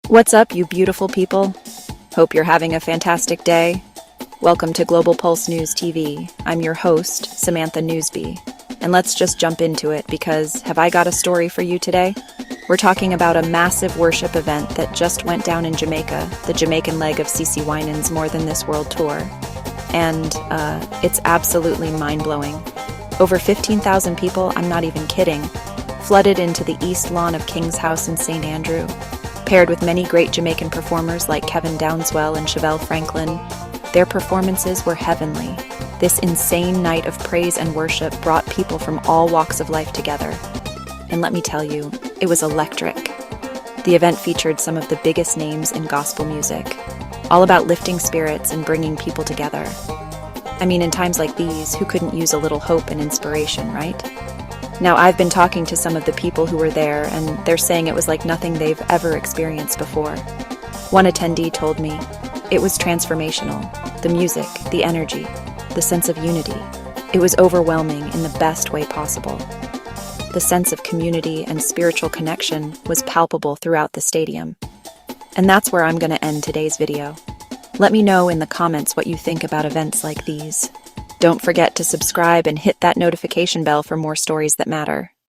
What's up, you beautiful people? Hope you're having a fantastic day. Welcome to Global Pulse News TV. I'm your host, Samantha Newsby. And let's just jump into it because have I got a story for you today? We're talking about a massive worship event that just went down in Jamaica, the Jamaican leg of CeCe Winans' More Than This World Tour. And it's absolutely mind-blowing. Over 15,000 people, I'm not even kidding, flooded into the east lawn of King's House in St. Andrew. Paired with many great Jamaican performers like Kevin Downswell and Chevelle Franklin, their performances were heavenly. This insane night of praise and worship brought people from all walks of life together. And let me tell you, it was electric. The event featured some of the biggest names in gospel music, all about lifting spirits and bringing people together. I mean, in times like these, who couldn't use a little hope and inspiration, right? Now, I've been talking to some of the people who were there, and they're saying it was like nothing they've ever experienced before. One attendee told me, it was transformational. The music, the energy, the sense of unity. It was overwhelming in the best way possible. The sense of community and spiritual connection was palpable throughout the stadium. And that's where I'm going to end today's video. Let me know in the comments what you think about events like these. Don't forget to subscribe and hit that notification bell for more stories that matter.